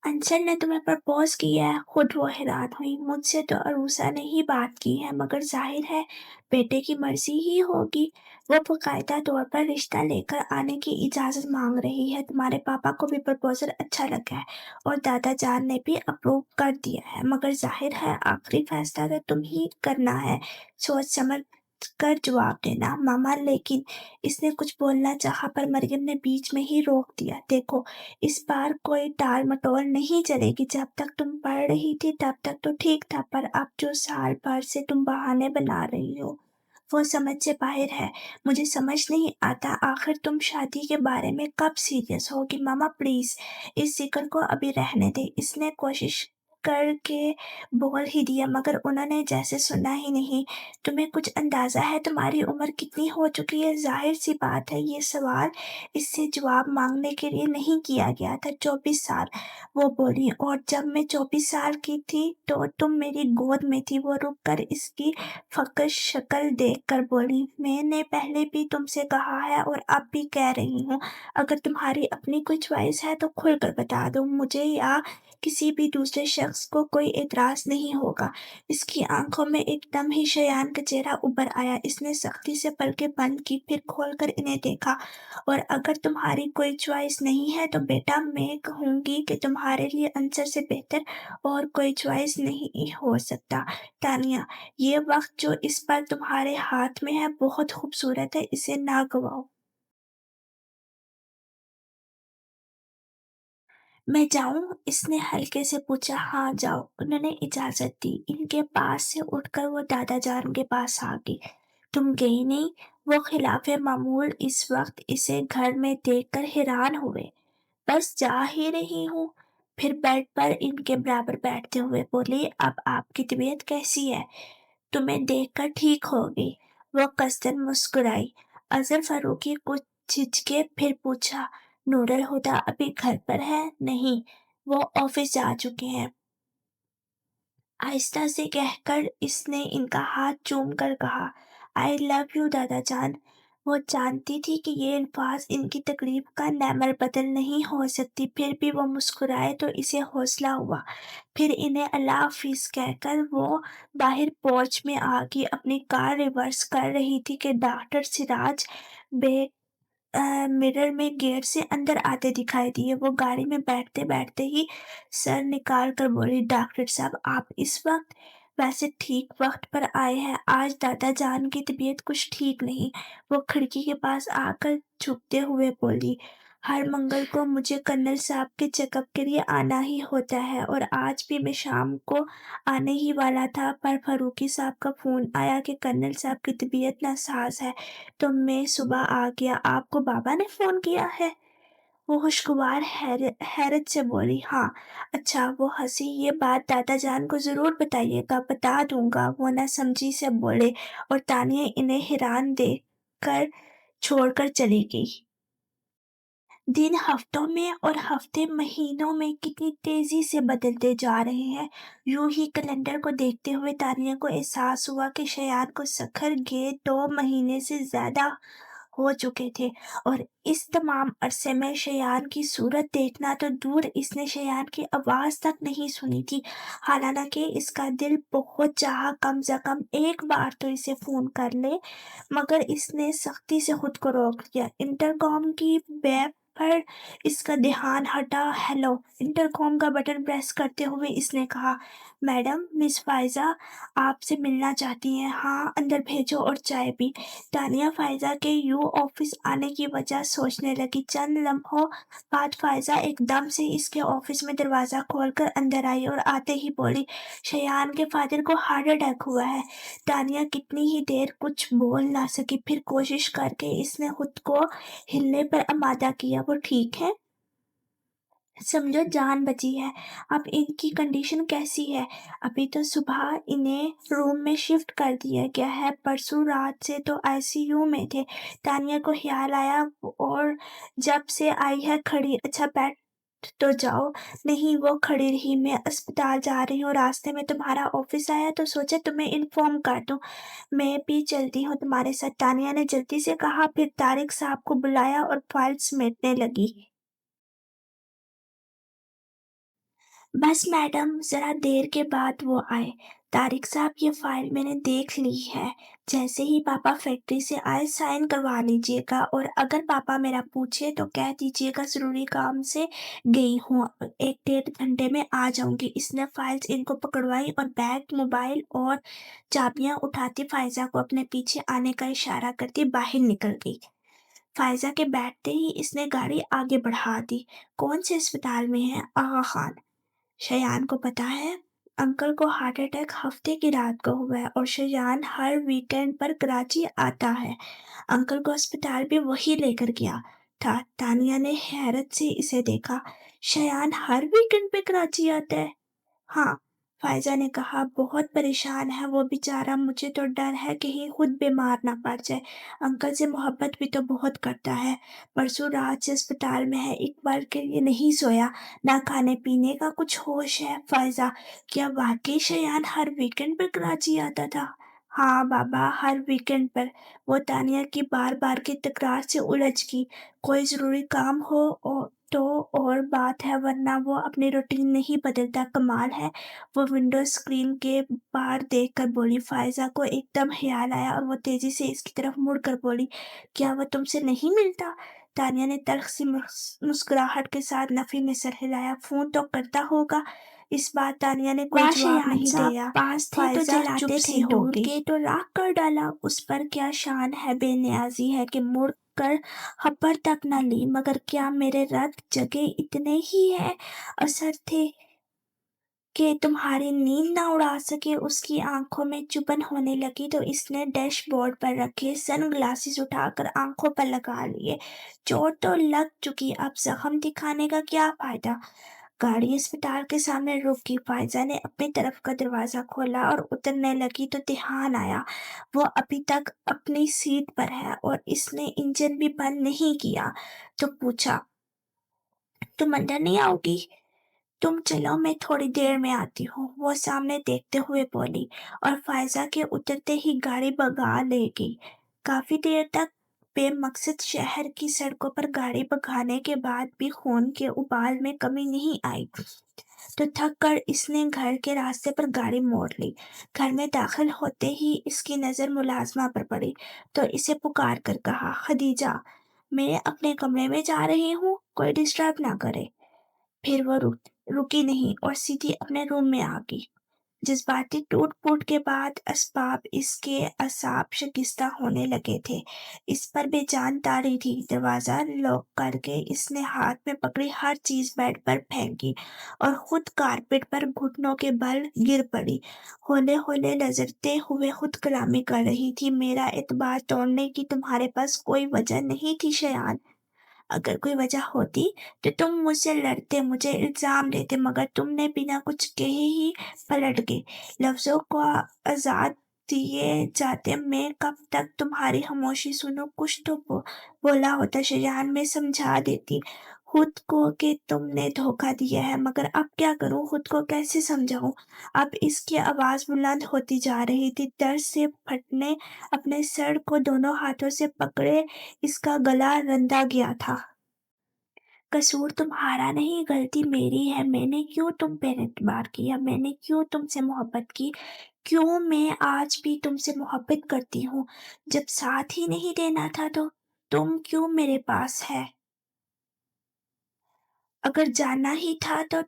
अंचल ने तुम्हें प्रपोज किया है। खुद वो हैरान हुई। मुझसे तो अरूसा ने ही बात की है, मगर जाहिर है बेटे की मर्जी ही होगी। वो बकायदा तौर पर रिश्ता लेकर आने की इजाजत मांग रही है। तुम्हारे पापा को भी प्रपोजल अच्छा लगा है और दादा जान ने भी अप्रूव कर दिया है, मगर जाहिर है आखिरी फैसला तो तुम ही करना है। सोच समझ कर जवाब देना मामा। लेकिन इसने कुछ बोलना चाहा, पर मरियम ने बीच में ही रोक दिया। देखो, इस बार कोई टाल मटोल नहीं चलेगी। जब तक तुम पढ़ रही थी तब तक तो ठीक था, पर अब जो साल भर से तुम बहाने बना रही हो वो समझ से बाहर है। मुझे समझ नहीं आता आखिर तुम शादी के बारे में कब सीरियस होगी। मामा प्लीज इस जिक्र को अभी रहने दे। इसने कोशिश करके बोल ही दिया, मगर उन्होंने जैसे सुना ही नहीं। तुम्हें कुछ अंदाजा है तुम्हारी उम्र कितनी हो चुकी है? जाहिर सी बात है ये सवाल इससे जवाब मांगने के लिए नहीं किया गया था। 24 साल, वो बोली। और जब मैं 24 साल की थी तो तुम मेरी गोद में थी। वो रुक कर इसकी फकर शक्ल देख कर बोली, मैंने पहले भी तुमसे कहा है और अब भी कह रही हूँ, अगर तुम्हारी अपनी कोई च्वाइस है तो खुलकर बता दो। मुझे या किसी भी दूसरे शख्स को कोई एतराज नहीं होगा। इसकी आंखों में एकदम ही शयान का चेहरा उभर आया। इसने सख्ती से पलकें बंद की, फिर खोलकर इन्हें देखा। और अगर तुम्हारी कोई च्वाइस नहीं है तो बेटा मैं कहूँगी कि तुम्हारे लिए अंसर से बेहतर और कोई च्वाइस नहीं हो सकता। तानिया, ये वक्त जो इस पर तुम्हारे हाथ में है बहुत खूबसूरत है, इसे ना गवाओ। मैं जाऊं? इसने हल्के से पूछा। हाँ जाओ, उन्होंने इजाजत दी। इनके पास से उठकर वो दादा जान के पास आ गई। तुम गई नहीं? वो खिलाफे मामूल इस वक्त इसे घर में देखकर हैरान हुए। बस जा ही रही हूँ। फिर बेड पर इनके बराबर बैठते हुए बोली, अब आपकी तबीयत कैसी है? तुम्हें देखकर ठीक होगी। वो कसरन मुस्कुराई। अजर फारूकी कुछ झिझके, फिर पूछा, नूरल हुदा अभी घर पर है? नहीं, वो ऑफिस जा चुके हैं। आहिस्ता से कहकर इसने इनका हाथ चूम कर कहा, आई लव यू दादा जान। वो जानती थी कि ये अल्फाज इनकी तकलीफ का नैमर बदल नहीं हो सकती, फिर भी वो मुस्कुराए तो इसे हौसला हुआ। फिर इन्हें अल्लाह हाफिज कहकर वो बाहर पोर्च में आके अपनी कार रिवर्स कर रही थी कि डॉक्टर सिराज बे मिरर में गेट से अंदर आते दिखाई दिए। वो गाड़ी में बैठते बैठते ही सर निकाल कर बोली, डॉक्टर साहब आप इस वक्त? वैसे ठीक वक्त पर आए हैं। आज दादा जान की तबीयत कुछ ठीक नहीं। वो खिड़की के पास आकर झुकते हुए बोली, हर मंगल को मुझे कर्नल साहब के चेकअप के लिए आना ही होता है और आज भी मैं शाम को आने ही वाला था, पर फारूकी साहब का फोन आया कि कर्नल साहब की तबीयत नासाज है, तो मैं सुबह आ गया। आपको बाबा ने फ़ोन किया है? वो खुशगवार हैरत से बोली, हाँ। अच्छा, वो हंसी। ये बात दादा जान को ज़रूर बताइएगा। बता दूंगा, वो ना समझी से बोले। और तानिया इन्हें हैरान देख कर छोड़कर चली गई। दिन हफ्तों में और हफ्ते महीनों में कितनी तेजी से बदलते जा रहे हैं। यूं ही कैलेंडर को देखते हुए तानिया को एहसास हुआ कि शयान को सखर गए 2 महीने से ज्यादा हो चुके थे, और इस तमाम अरसे में शयान की सूरत देखना तो दूर, इसने शयान की आवाज तक नहीं सुनी थी। हालांकि इसका दिल बहुत चाहा कम से कम एक बार तो इसे फोन कर ले, मगर इसने सख्ती से खुद को रोक लिया। इंटरकॉम की वेब पर इसका ध्यान हटा। हेलो, इंटरकॉम का बटन प्रेस करते हुए इसने कहा, मैडम मिस फायजा आपसे मिलना चाहती हैं। हाँ अंदर भेजो और चाय भी। तानिया फायजा के यूं ऑफिस आने की वजह सोचने लगी। चंद लम्हों बाद फायजा एकदम से इसके ऑफिस में दरवाजा खोलकर अंदर आई और आते ही बोली, शयान के फादर को हार्ट अटैक हुआ है। तानिया कितनी ही देर कुछ बोल ना सकी, फिर कोशिश करके इसने खुद को हिलने पर आमादा किया। वो ठीक है? समझो जान बची है। अब इनकी कंडीशन कैसी है? अभी तो सुबह इन्हें रूम में शिफ्ट कर दिया गया है, परसों रात से तो आईसीयू में थे। तानिया को ख्याल आया और जब से आई है खड़ी। अच्छा बैठ तो जाओ। नहीं, वो खड़ी रही। मैं अस्पताल जा रही हूँ, रास्ते में तुम्हारा ऑफिस आया तो सोचा तुम्हें इन्फॉर्म कर दूं। मैं भी चलती हूँ तुम्हारे साथ, तानिया ने जल्दी से कहा। फिर तारिक साहब को बुलाया और फाइल समेटने लगी। बस मैडम, ज़रा देर के बाद वो आए। तारिक साहब, ये फाइल मैंने देख ली है। जैसे ही पापा फैक्ट्री से आए साइन करवा लीजिएगा, और अगर पापा मेरा पूछे तो कह दीजिएगा ज़रूरी काम से गई हूँ, 1-1.5 घंटे में आ जाऊंगी। इसने फाइल्स इनको पकड़वाई और बैग, मोबाइल और चाबियां उठाती फायजा को अपने पीछे आने का इशारा करती बाहर निकल गई। फायजा के बैठते ही इसने गाड़ी आगे बढ़ा दी। कौन से अस्पताल में है? आगा खान। शयान को पता है, अंकल को हार्ट अटैक हफ्ते की रात को हुआ है और शयान हर वीकेंड पर कराची आता है। अंकल को अस्पताल भी वही लेकर गया था। तानिया ने हैरत से इसे देखा। शयान हर वीकेंड पे कराची आता है? हाँ, फायजा ने कहा। बहुत परेशान है वो बेचारा, मुझे तो डर है कहीं खुद बीमार ना पड़ जाए। अंकल से मोहब्बत भी तो बहुत करता है। परसों रात से अस्पताल में है, एक बार के लिए नहीं सोया, ना खाने पीने का कुछ होश है। फायजा, क्या वाकई शयान हर वीकेंड पर कराची आता था? हाँ बाबा, हर वीकेंड पर। वो तानिया की बार बार की तकरार से उलझ गई। कोई जरूरी काम हो तो और बात है, वरना वो अपनी रूटीन नहीं बदलता। कमाल है। वो विंडो स्क्रीन के बाहर देख कर बोली। फायजा को एकदम ख्याल आया और वो तेजी से इसकी तरफ मुड़ कर बोली, क्या वो तुमसे नहीं मिलता? तानिया ने तल्ख सी मुस्कुराहट के साथ नफी में सर हिलाया। फोन तो करता होगा। इस बार तानिया ने कोई जवाब नहीं दिया। पास थे तो जलाते थे, दूर के तो राख कर डाला। उस पर क्या शान है, बेनियाजी है कि मुड़ कर खबर तक न ली। मगर क्या मेरे रत जगे इतने ही है असर थे कि तुम्हारी नींद ना उड़ा सके? उसकी आंखों में चुभन होने लगी तो इसने डैशबोर्ड पर रखे सन ग्लासेस उठाकर आंखों पर लगा लिए। चोट तो लग चुकी, अब जख्म दिखाने का क्या फायदा? गाड़ी अस्पताल के सामने रुकी। फायजा ने अपनी तरफ का दरवाजा खोला और उतरने लगी तो ध्यान आया वो अभी तक अपनी सीट पर है और इसने इंजन भी बंद नहीं किया। तो पूछा, तुम अंदर नहीं आओगी? तुम चलो, मैं थोड़ी देर में आती हूँ, वो सामने देखते हुए बोली, और फायजा के उतरते ही गाड़ी भगा ले गई। काफी देर तक बेमकसद शहर की सड़कों पर गाड़ी भगाने के बाद भी खून के उबाल में कमी नहीं आई। तो थक कर इसने घर के रास्ते पर गाड़ी मोड़ ली। घर में दाखिल होते ही इसकी नजर मुलाजमा पर पड़ी तो इसे पुकार कर कहा, खदीजा, मैं अपने कमरे में जा रही हूँ, कोई डिस्टर्ब ना करे। फिर वो रुकी नहीं और सीधी अपने रूम में आ गई। जज्बाती टूट फूट के बाद असबाब इसके असाब शिकस्ता होने लगे थे। इस पर बेजान ताड़ी थी। दरवाजा लॉक करके इसने हाथ में पकड़ी हर चीज बेड पर फेंकी और खुद कारपेट पर घुटनों के बल गिर पड़ी। होले होले लजरते हुए खुद कलामी कर रही थी, मेरा एतबार तोड़ने की तुम्हारे पास कोई वजह नहीं थी शयान। अगर कोई वजह होती तो तुम मुझसे लड़ते, मुझे इल्जाम देते, मगर तुमने बिना कुछ कहे ही पलट गए। लफ्जों को आजाद दिए जाते, मैं कब तक तुम्हारी खामोशी सुनूं? कुछ तो बोला होता शजान, में समझा देती खुद को कि तुमने धोखा दिया है, मगर अब क्या करूं, खुद को कैसे समझाऊं? अब इसकी आवाज बुलंद होती जा रही थी। दर्द से फटने अपने सर को दोनों हाथों से पकड़े इसका गला रंधा गया था। कसूर तुम्हारा नहीं, गलती मेरी है। मैंने क्यों तुम पे एतबार किया? मैंने क्यों तुमसे मोहब्बत की? क्यों मैं आज भी तुमसे मोहब्बत करती हूँ? जब साथ ही नहीं देना था तो तुम क्यों मेरे पास है? अगर जाना ही था तो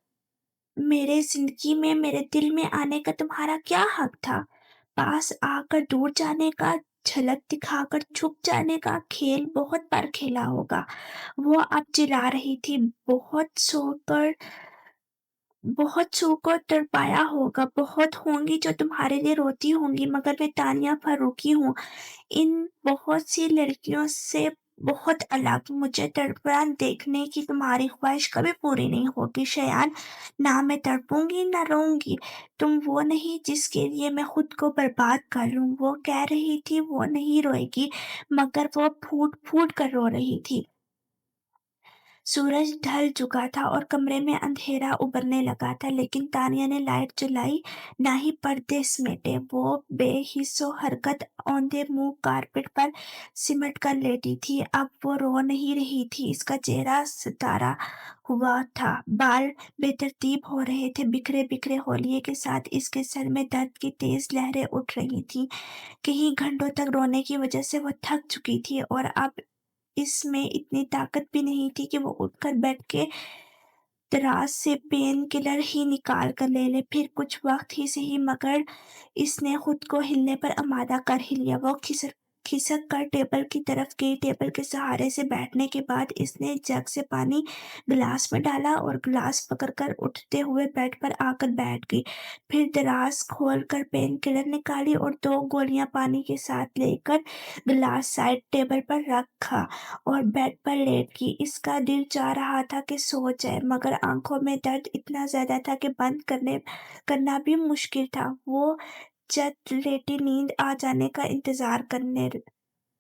मेरे जिंदगी में, मेरे दिल में आने का तुम्हारा क्या हक था? पास आकर दूर जाने का, झलक दिखाकर छुप जाने का खेल बहुत बार खेला होगा। वो अब चिल्ला रही थी, बहुत सोकर तड़पाया होगा। बहुत होंगी जो तुम्हारे लिए रोती होंगी, मगर मैं तानिया फारूकी हूँ, इन बहुत सी लड़कियों से बहुत अलग। मुझे तड़पना देखने की तुम्हारी ख्वाहिश कभी पूरी नहीं होगी शयान। ना मैं तड़पूंगी ना रोऊंगी। तुम वो नहीं जिसके लिए मैं खुद को बर्बाद कर लूं। वो कह रही थी वो नहीं रोएगी, मगर वो फूट फूट कर रो रही थी। सूरज ढल चुका था और कमरे में अंधेरा उभरने लगा था, लेकिन तानिया ने लाइट जलाई, ना ही पर्दे समेटे। वो बेहिस्सो हरकत औंधे मुंह कारपेट पर सिमट कर लेटी थी। अब वो रो नहीं रही थी, इसका चेहरा सितारा हुआ था, बाल बेतरतीब हो रहे थे, बिखरे बिखरे होलिये के साथ इसके सर में दर्द की तेज लहरें उठ रही थी। कई घंटों तक रोने की वजह से वो थक चुकी थी और अब इसमें इतनी ताकत भी नहीं थी कि वो उठकर बेड के दराज से पेन किलर ही निकाल कर ले फिर कुछ वक्त ही सही, मगर इसने खुद को हिलने पर आमादा कर ही लिया। वो खिसक कर टेबल की तरफ गई। टेबल के सहारे से बैठने के बाद इसने जग से पानी गिलास में डाला और गिलास पकड़कर उठते हुए बेड पर आकर बैठ गई। फिर दराज खोलकर पेन किलर निकाली और 2 गोलियां पानी के साथ लेकर गिलास साइड टेबल पर रखा और बेड पर लेट गई। इसका दिल चाह रहा था कि सो जाए, मगर आंखों में दर्द इतना ज्यादा था कि बंद करना भी मुश्किल था। वो चट लेटी नींद आ जाने का इंतजार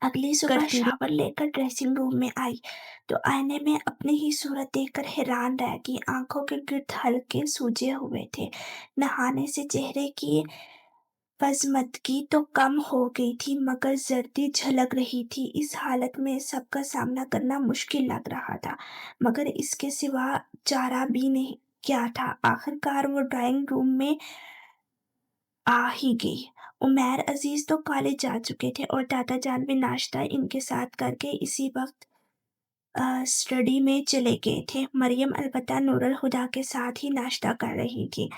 अगली सुबह करती रही। शावर लेकर ड्रेसिंग रूम में आई तो आईने में अपनी ही सूरत देखकर हैरान रह गई। आंखों के गिर्द हल्के सूजे हुए थे। नहाने से चेहरे की पसमदगी तो कम हो गई थी, मगर जर्दी झलक रही थी। इस हालत में सबका सामना करना मुश्किल लग रहा था, मगर इसके सिवा चारा भी नहीं क्या था। आखिरकार वो ड्राइंग रूम में आ ही गई। उमैर अजीज तो कॉलेज जा चुके थे और दादा जान भी नाश्ता इनके साथ करके इसी वक्त स्टडी में चले गए थे। मरियम अलबत्ता नूरुल हुदा के साथ ही नाश्ता कर रही थी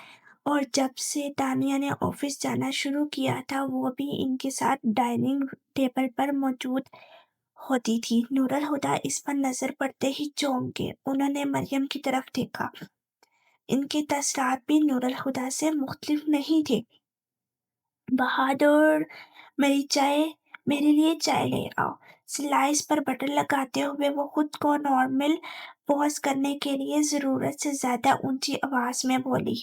और जब से तानिया ने ऑफिस जाना शुरू किया था वो भी इनके साथ डाइनिंग टेबल पर मौजूद होती थी। नूरुल हुदा इस पर नजर पड़ते ही चौंक गए। उन्होंने मरियम की तरफ देखा। इनके तसरात भी नूरुल हुदा से मुख्तलिफ नहीं थे। बहादुर, मेरे लिए चाय ले आओ। स्लाइस पर बटन लगाते हुए वो खुद को नॉर्मल पॉज करने के लिए जरूरत से ज्यादा ऊंची आवाज में बोली।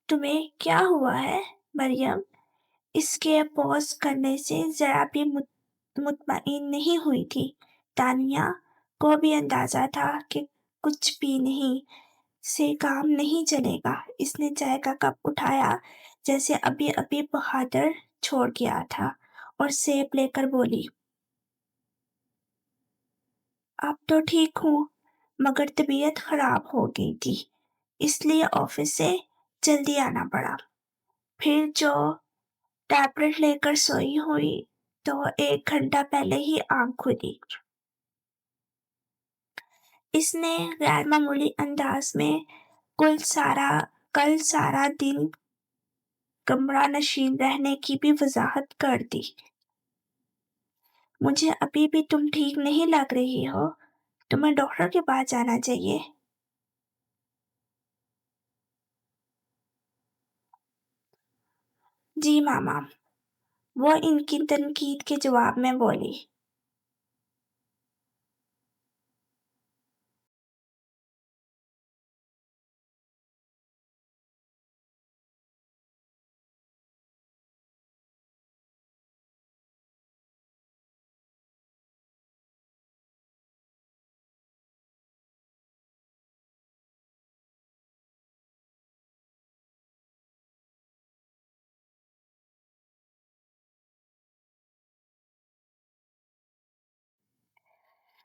तुम्हें क्या हुआ है मरियम? इसके पॉज करने से जरा भी मुतमईन नहीं हुई थी। तानिया को भी अंदाजा था कि कुछ भी नहीं से काम नहीं चलेगा। इसने चाय का कप उठाया जैसे अभी अभी बहादुर छोड़ गया था और सेब लेकर बोली, अब तो ठीक हूँ, मगर तबीयत खराब हो गई थी, इसलिए ऑफिस से जल्दी आना पड़ा। फिर जो टैबलेट लेकर सोई हुई तो 1 घंटा पहले ही आंख खुली। इसने गैर मामूली अंदाज में कल सारा दिन कमरा नशीन रहने की भी वजाहत कर दी। मुझे अभी भी तुम ठीक नहीं लग रही हो, तुम्हें डॉक्टर के पास जाना चाहिए। जी मामा, वो इनकी तनकीद के जवाब में बोली।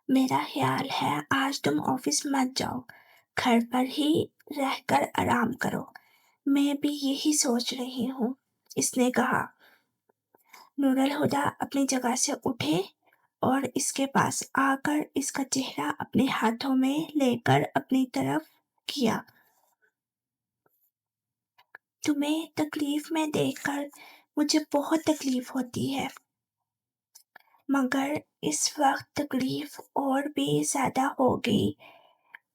मेरा ख्याल है आज तुम ऑफिस मत जाओ, घर पर ही रहकर आराम करो। मैं भी यही सोच रही हूँ, इसने कहा। नूरुल हुदा अपनी जगह से उठे और इसके पास आकर इसका चेहरा अपने हाथों में लेकर अपनी तरफ किया। तुम्हें तकलीफ में देखकर मुझे बहुत तकलीफ होती है, मगर इस वक्त तकलीफ और भी ज्यादा हो गई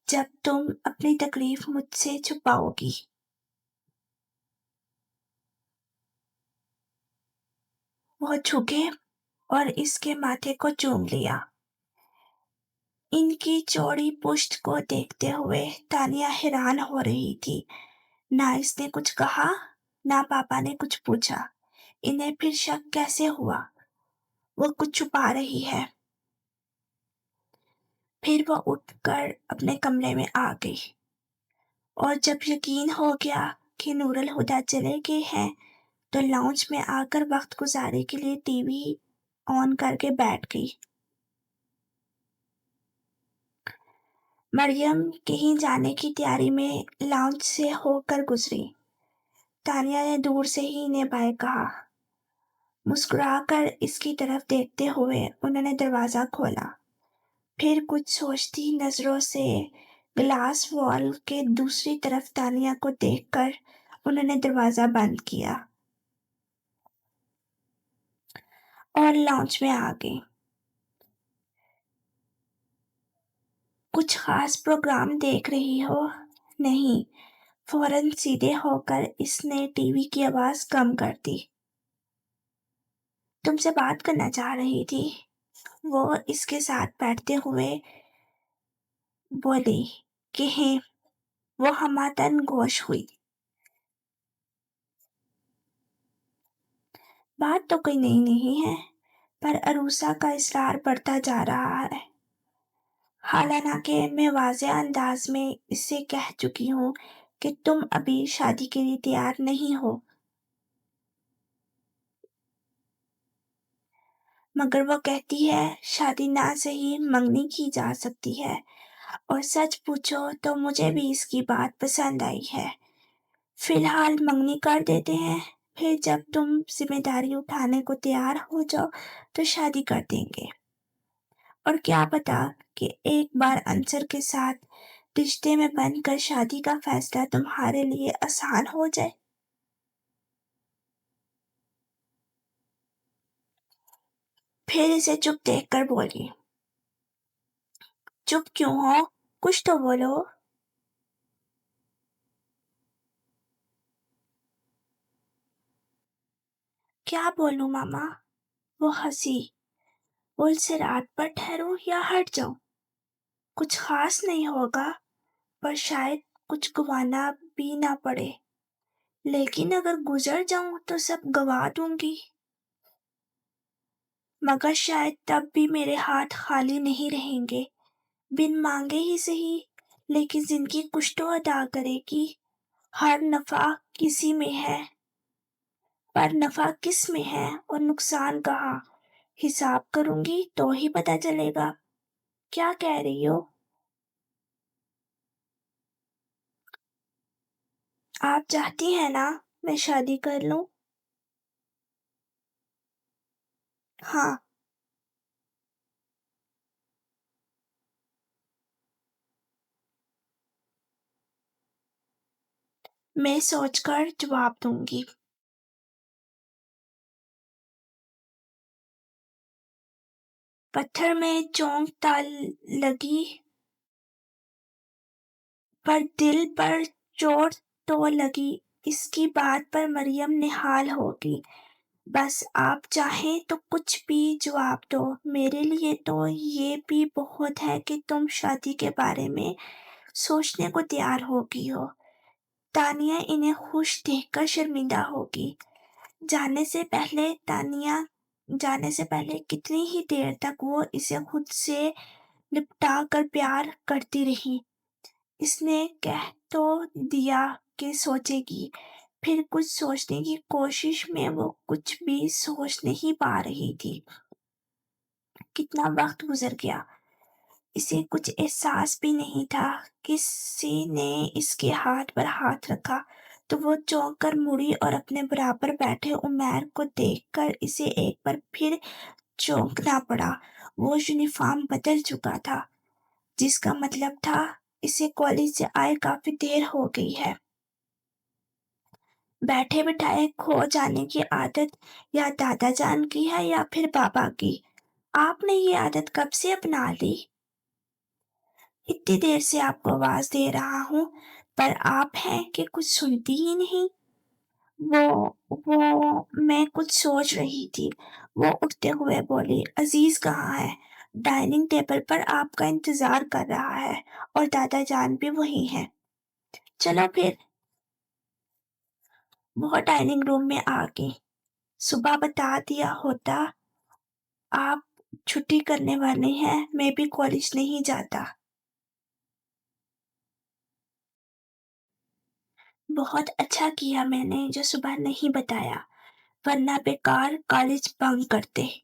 जब तुम अपनी तकलीफ मुझसे छुपाओगी। वो झुके और इसके माथे को चूम लिया। इनकी चौड़ी पुश्त को देखते हुए तानिया हैरान हो रही थी। ना इसने कुछ कहा, ना पापा ने कुछ पूछा। इन्हें फिर शक कैसे हुआ? वो कुछ छुपा रही है। پھر وہ اٹھ کر اپنے کمرے میں آ گئی، اور جب یقین ہو گیا کہ نور الہدیٰ چلے گئے ہیں تو لاؤنج میں آ کر وقت گزارنے کے لیے ٹی وی آن کر کے بیٹھ گئی۔ مریم کہیں جانے کی تیاری میں لاؤنج سے ہو کر گزری۔ تانیہ نے دور سے ہی انہیں بائے کہا۔ مسکرا کر اس کی طرف دیکھتے ہوئے انہوں نے دروازہ کھولا، پھر کچھ سوچتی نظروں سے گلاس وال کے دوسری طرف تانیہ کو دیکھ کر انہوں نے دروازہ بند کیا اور لاؤنج میں آ گئی۔ کچھ خاص پروگرام دیکھ رہی ہو؟ نہیں، فوراً سیدھے ہو کر اس نے ٹی وی کی آواز کم کر دی۔ تم سے بات کرنا چاہ رہی تھی، وہ اس کے ساتھ بیٹھتے ہوئے بولی کہ وہ ہمہ گوش ہوئی۔ بات تو کوئی نئی نہیں ہے، پر عروسہ کا اصرار بڑھتا جا رہا ہے۔ حالانکہ میں واضح انداز میں اسے کہہ چکی ہوں کہ تم ابھی شادی کے لیے تیار نہیں ہو، مگر وہ کہتی ہے شادی نہ صحیح منگنی کی جا سکتی ہے، اور سچ پوچھو تو مجھے بھی اس کی بات پسند آئی ہے۔ فی الحال منگنی کر دیتے ہیں، پھر جب تم ذمہ داری اٹھانے کو تیار ہو جاؤ تو شادی کر دیں گے، اور کیا پتا کہ ایک بار انصر کے ساتھ رشتے میں بن کر شادی کا فیصلہ تمہارے لیے آسان ہو جائے۔ پھر اسے چپ دیکھ کر بولی، چپ کیوں ہو؟ کچھ تو بولو۔ کیا بولوں ماما؟ وہ ہنسی۔ پل سے رات پر ٹھہروں یا ہٹ جاؤں؟ کچھ خاص نہیں ہوگا، پر شاید کچھ گوانا بھی نہ پڑے، لیکن اگر گزر جاؤں تو سب گوا دوں گی، مگر شاید تب بھی میرے ہاتھ خالی نہیں رہیں گے، بن مانگے ہی صحیح، لیکن زندگی کچھ تو ادا کرے گی۔ ہر نفع کسی میں ہے، پر نفع کس میں ہے اور نقصان کہاں؟ حساب کروں گی تو ہی پتہ چلے گا۔ کیا کہہ رہی ہو؟ آپ چاہتی ہیں نا میں شادی کر لوں؟ ہاں۔ میں سوچ کر جواب دوں گی۔ پتھر میں چونک تال لگی، پر دل پر چوٹ تو لگی۔ اس کی بات پر مریم نہال ہوگی۔ بس آپ چاہیں تو کچھ بھی جواب دو، میرے لیے تو یہ بھی بہت ہے کہ تم شادی کے بارے میں سوچنے کو تیار ہو گئی ہو۔ تانیہ انہیں خوش دیکھ کر شرمندہ ہوگی۔ جانے سے پہلے کتنی ہی دیر تک وہ اسے خود سے لپٹا کر پیار کرتی رہی۔ اس نے کہہ تو دیا کہ سوچے گی، پھر کچھ سوچنے کی کوشش میں وہ کچھ بھی سوچ نہیں پا رہی تھی۔ کتنا وقت گزر گیا، اسے کچھ احساس بھی نہیں تھا۔ کسی نے اس کے ہاتھ پر ہاتھ رکھا تو وہ چونک کر مڑی اور اپنے برابر بیٹھے عمیر کو دیکھ کر اسے ایک بار پھر چونکنا پڑا۔ وہ یونیفارم بدل چکا تھا، جس کا مطلب تھا اسے کالج سے آئے کافی دیر ہو گئی ہے۔ بیٹھے بٹھائے کھو جانے کی عادت یا دادا جان کی ہے یا پھر بابا کی؟ آپ نے یہ عادت کب سے اپنا لی؟ اتنی دیر سے آپ کو آواز دے رہا ہوں، پر آپ ہیں کہ کچھ سنتی ہی نہیں۔ وہ میں کچھ سوچ رہی تھی، وہ اٹھتے ہوئے بولی۔ عزیز کہاں ہے؟ ڈائننگ ٹیبل پر آپ کا انتظار کر رہا ہے، اور دادا جان بھی وہی ہیں۔ چلو پھر۔ وہ ڈائننگ روم میں آ گئی۔ صبح بتا دیا ہوتا آپ छुट्टी करने वाले हैं, मैं भी कॉलेज नहीं जाता। बहुत अच्छा किया मैंने जो सुबह नहीं बताया, वरना बेकार कॉलेज बंक करते।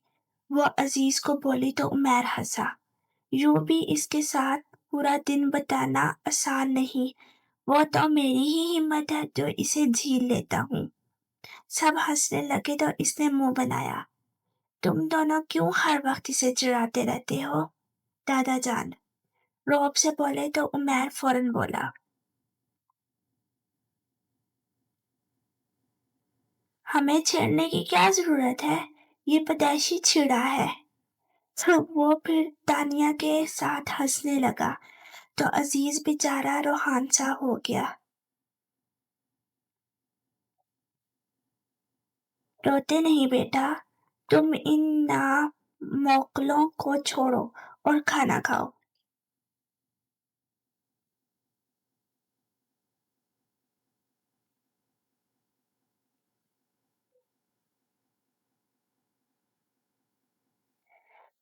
वो अजीज को बोली तो उमर हंसा। यूं भी इसके साथ पूरा दिन बताना आसान नहीं, वो तो मेरी ही हिम्मत है जो इसे झेल लेता हूँ। सब हंसने लगे तो इसने मुंह बनाया। तुम दोनों क्यों हर वक्त इसे चिढ़ाते रहते हो? दादा जान रौब से बोले तो उमर फौरन बोला, हमें छेड़ने की क्या जरूरत है, ये पैदाइशी चिढ़ा है। तो वो फिर तानिया के साथ हंसने लगा तो अजीज बेचारा रूहान सा हो गया। रोते नहीं बेटा, तुम इन नामोकलों को छोड़ो और खाना खाओ।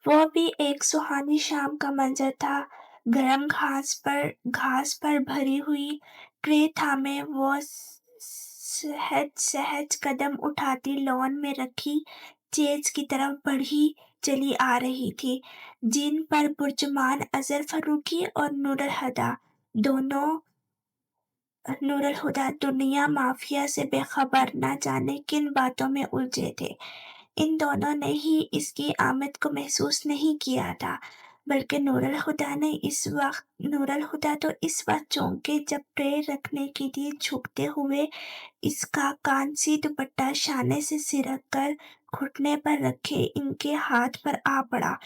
वो भी एक सुहानी शाम का मंजर था। गरम घास पर भरी हुई ट्रे थामे वो सहज सहज कदम उठाती लॉन में रखी चेज की तरफ बढ़ी चली आ रही थी, जिन पर बुर्जुमान अजहर फरूकी और नूरुल हुदा दुनिया माफिया से बेखबर न जाने किन बातों में उलझे थे। इन दोनों ने ही इसकी आमद को महसूस नहीं किया था, बल्कि नूरुल हुदा तो इस वक्त चौंके जब ट्रे रखने के लिए झुकते हुए इसका कांसी दुपट्टा शाने से सिरक कर घुटने पर रखे इनके हाथ पर आ पड़ा।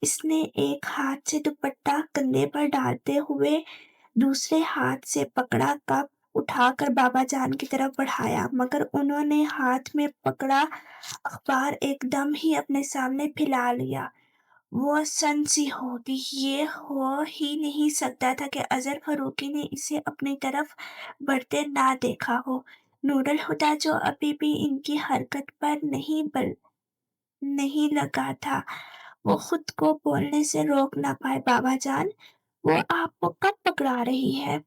इसने एक हाथ से दुपट्टा कंधे पर डालते हुए दूसरे हाथ से पकड़ा कप उठाकर बाबा जान की तरफ बढ़ाया, मगर उन्होंने हाथ में पकड़ा अखबार एकदम ही अपने सामने फैला लिया। वो सन्न सी हो गई। ये हो ही नहीं सकता था कि अजहर फरूकी ने इसे अपनी तरफ बढ़ते ना देखा हो। नूरुल हुदा जो अभी भी इनकी हरकत पर नहीं लगा था, वो खुद को बोलने से रोक ना पाए। बाबा जान, वो आपको कब पकड़ा रही है?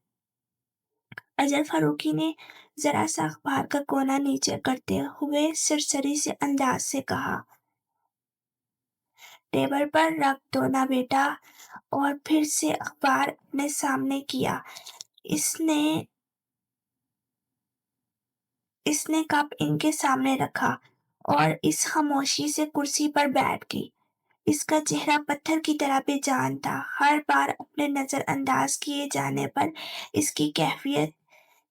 अजहर फारूकी ने जरा सा अखबार का कोना नीचे करते हुए सरसरी से अंदाज से कहा, टेबल पर रख दो ना बेटा। और फिर से अखबार अपने सामने किया। इसने इसने कप इनके सामने रखा और इस खामोशी से कुर्सी पर बैठ गई। इसका चेहरा पत्थर की तरह बेजान था। हर बार अपने नजरअंदाज किए जाने पर इसकी कैफियत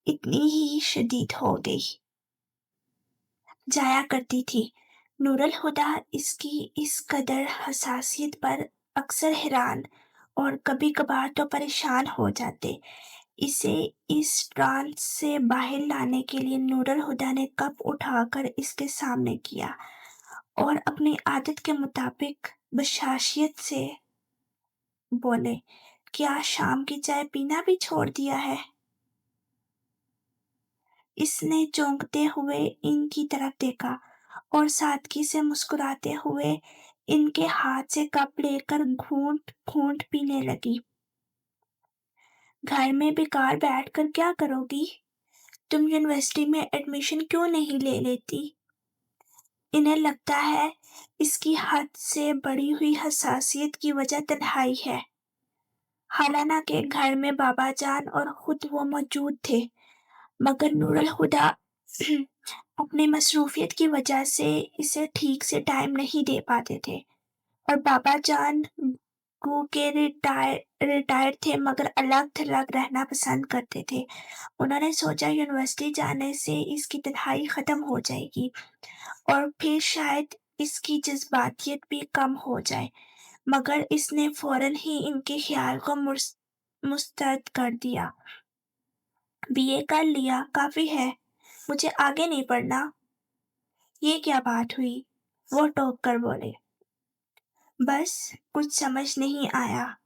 इतनी ही शदीद हो गई जाया करती थी। नूरुल हुदा इसकी इस कदर हसासियत पर अक्सर हैरान और कभी कभार तो परेशान हो जाते। इसे इस ट्रांस से बाहर लाने के लिए नूरुल हुदा ने कप उठाकर इसके सामने किया और अपनी आदत के मुताबिक बशाशियत से बोले, क्या शाम की चाय पीना भी छोड़ दिया है? इसने चौंकते हुए इनकी तरफ देखा और सादगी से मुस्कुराते हुए इनके हाथ से कप लेकर घूंट घूंट पीने लगी। घर में बेकार बैठकर क्या करोगी? तुम यूनिवर्सिटी में एडमिशन क्यों नहीं ले लेती? इन्हें लगता है इसकी हद से बढ़ी हुई हसासियत की वजह तन्हाई है। हालांकि घर में बाबा जान और खुद वो मौजूद थे, मगर नूरुल हुदा अपनी मसरूफियत की वजह से इसे ठीक से टाइम नहीं दे पाते थे। और बाबा जान गो के रिटायर्ड थे, मगर अलग थलग रहना पसंद करते थे। उन्होंने सोचा यूनिवर्सिटी जाने से इसकी तन्हाई खत्म हो जाएगी और फिर शायद इसकी जज्बातियत भी कम हो जाए, मगर इसने फौरन ही इनके ख्याल को मुस्तरद कर दिया। बीए कर लिया काफी है, मुझे आगे नहीं पढ़ना। ये क्या बात हुई? वो टोक कर बोले। बस कुछ समझ नहीं आया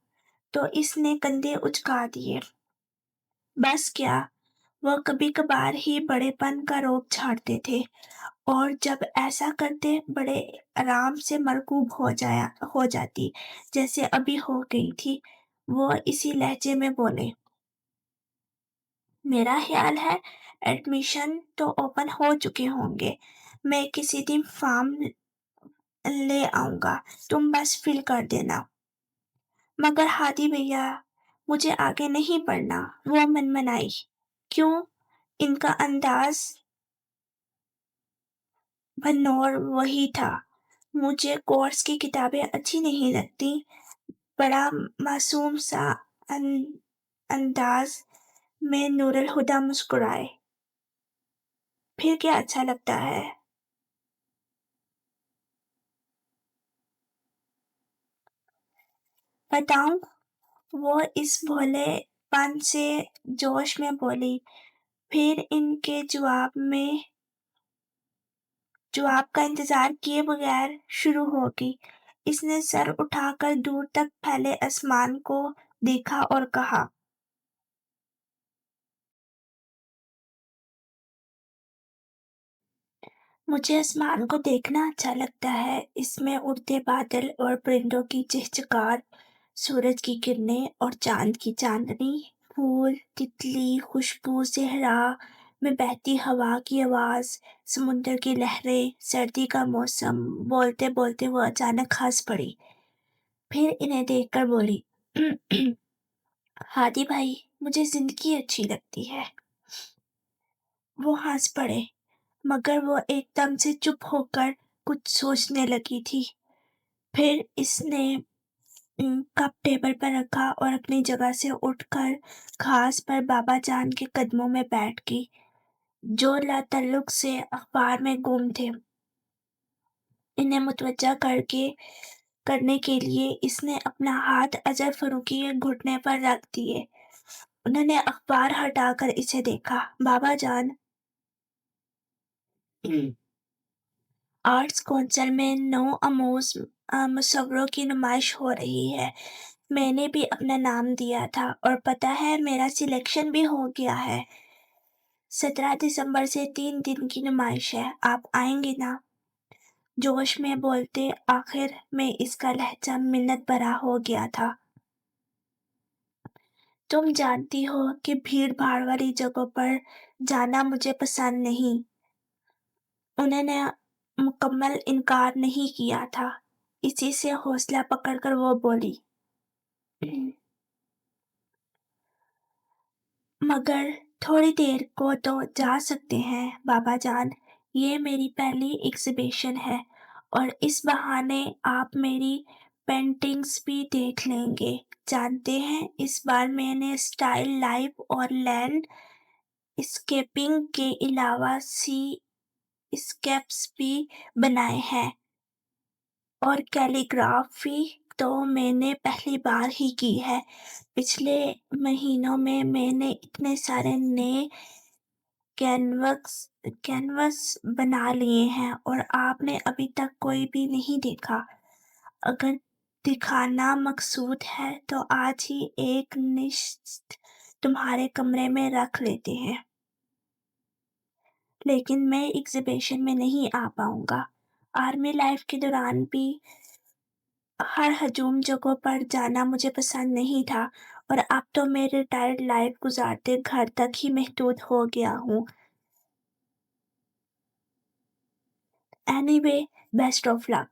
तो इसने कंधे उचका दिए। बस क्या, वो कभी कभार ही बड़ेपन का रोब झाड़ते थे اور جب ایسا کرتے بڑے آرام سے مرکوب ہو جاتی جیسے ابھی ہو گئی تھی۔ وہ اسی لہجے میں بولے، میرا خیال ہے ایڈمیشن تو اوپن ہو چکے ہوں گے، میں کسی دن فارم لے آؤں گا، تم بس فل کر دینا۔ مگر ہادی بھیا مجھے آگے نہیں پڑھنا، وہ منمنائی۔ کیوں؟ ان کا انداز بھنور وہی تھا، مجھے کورس کی کتابیں اچھی نہیں لگتی۔ بڑا معصوم سا انداز میں نور الہدیٰ مسکرائے۔ پھر کیا اچھا لگتا ہے؟ بتاؤں؟ وہ اس بھولے پن سے جوش میں بولی، پھر ان کے جواب کا انتظار کیے بغیر شروع ہوگی۔ اس نے سر اٹھا کر دور تک پھیلے آسمان کو دیکھا اور کہا، مجھے آسمان کو دیکھنا اچھا لگتا ہے، اس میں اڑتے بادل اور پرندوں کی چہچہار، سورج کی کرنیں اور چاند کی چاندنی، پھول، تتلی، خوشبو، صحرا میں بہتی ہوا کی آواز، سمندر کی لہریں، سردی کا موسم۔ بولتے بولتے وہ اچانک ہنس پڑی، پھر انہیں دیکھ کر بولی، ہادی بھائی مجھے زندگی اچھی لگتی ہے۔ وہ ہنس پڑے، مگر وہ ایک دم سے چپ ہو کر کچھ سوچنے لگی تھی۔ پھر اس نے کپ ٹیبل پر رکھا اور اپنی جگہ سے اٹھ کر گھاس پر بابا جان کے قدموں میں بیٹھ گئی، جو لاتعلق سے اخبار میں گم تھے۔ انہیں متوجہ کرنے کے لیے اس نے اپنا ہاتھ اظہر فاروقی کے گھٹنے پر رکھ دیے۔ انہوں نے اخبار ہٹا کر اسے دیکھا۔ بابا جان، آرٹس کونسل میں نو آموز مصوروں کی نمائش ہو رہی ہے، میں نے بھی اپنا نام دیا تھا اور پتہ ہے میرا سلیکشن بھی ہو گیا ہے۔ 17 دسمبر سے 3 دن کی نمائش ہے، آپ آئیں گے نا؟ جوش میں بولتے آخر میں اس کا لہجہ منت بھرا ہو گیا تھا۔ تم جانتی ہو کہ بھیڑ بھاڑ والی جگہوں پر جانا مجھے پسند نہیں۔ انہوں نے مکمل انکار نہیں کیا تھا، اسی سے حوصلہ پکڑ کر وہ بولی، مگر تھوڑی دیر کو تو جا سکتے ہیں بابا جان، یہ میری پہلی ایگزیبیشن ہے اور اس بہانے آپ میری پینٹنگز بھی دیکھ لیں گے۔ جانتے ہیں اس بار میں نے اسٹائل لائف اور لینڈ اسکیپنگ کے علاوہ سی اسکیپس بھی بنائے ہیں، اور کیلیگرافی تو میں نے پہلی بار ہی کی ہے۔ پچھلے مہینوں میں نے اتنے سارے نئے کینوس بنا لیے ہیں اور آپ نے ابھی تک کوئی بھی نہیں دیکھا۔ اگر دکھانا مقصود ہے تو آج ہی ایک نشست تمہارے کمرے میں رکھ لیتے ہیں، لیکن میں ایگزیبیشن میں نہیں آ پاؤں گا۔ آرمی لائف کے دوران بھی ہر ہجوم جگہوں پر جانا مجھے پسند نہیں تھا، اور اب تو میں ریٹائرڈ لائف گزارتے گھر تک ہی محدود ہو گیا ہوں۔ اینی وے، بیسٹ آف لک۔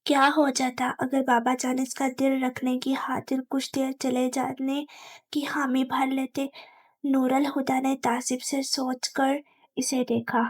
کیا ہو جاتا اگر بابا جان اس کا دل رکھنے کی خاطر کچھ دیر چلے جانے کی حامی بھر لیتے؟ نور الہدیٰ نے تعجب سے سوچ کر اسے دیکھا۔